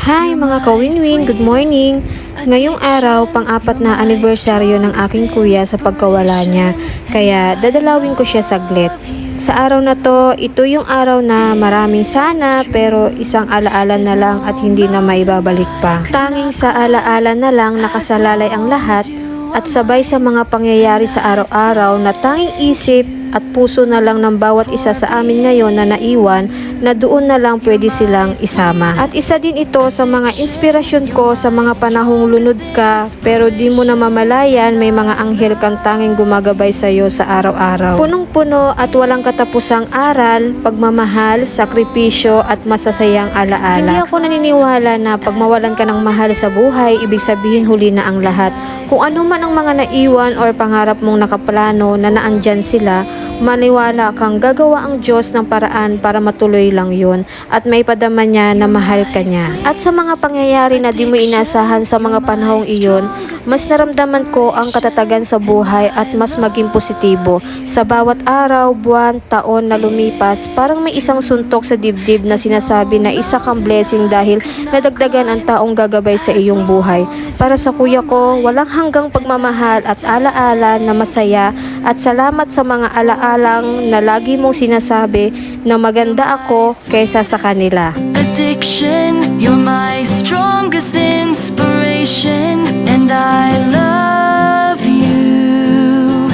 Hi mga kawinwin, good morning! Ngayong araw, pang-apat na anibersaryo ng aking kuya sa pagkawala niya, kaya dadalawin ko siya saglit. Sa araw na to, ito yung araw na maraming sana pero isang alaala na lang at hindi na maibabalik pa. Tanging sa alaala na lang nakasalalay ang lahat at sabay sa mga pangyayari sa araw-araw na tanging isip at puso na lang ng bawat isa sa amin ngayon na naiwan na doon na lang pwede silang isama. At isa din ito sa mga inspirasyon ko sa mga panahong lunod ka pero di mo na mamalayan may mga anghel kang tanging gumagabay sa iyo sa araw-araw. Punong-puno at walang katapusang aral, pagmamahal, sakripisyo at masasayang alaala. Hindi ako naniniwala na pag mawalan ka ng mahal sa buhay, ibig sabihin huli na ang lahat. Kung ano man ang mga naiwan or pangarap mong nakaplano na naandyan sila, maniwala kang gagawa ang Diyos ng paraan para matuloy lang yun at may padama niya na mahal ka niya. At sa mga pangyayari na di mo inasahan sa mga panahong iyon, mas naramdaman ko ang katatagan sa buhay at mas maging positibo. Sa bawat araw, buwan, taon na lumipas, parang may isang suntok sa dibdib na sinasabi na isa kang blessing dahil nadagdagan ang taong gagabay sa iyong buhay. Para sa kuya ko, walang hanggang pagmamahal at alaala na masaya at salamat sa mga alaalang na lagi mong sinasabi na maganda ako kaysa sa kanila. Addiction, you're my strongest inspiration, and I love you.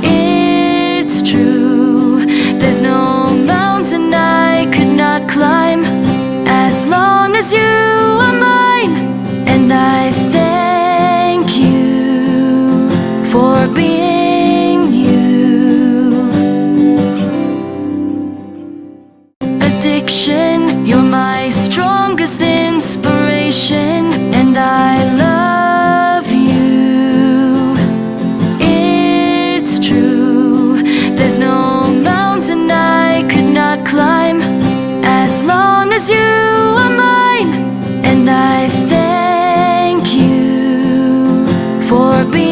It's true, there's no mountain I could not climb as long as you are mine, and I thank you for being you. Addiction, you're my strongest inspiration, and I love you. It's true, there's no mountain I could not climb as long as you are mine, and I thank you for being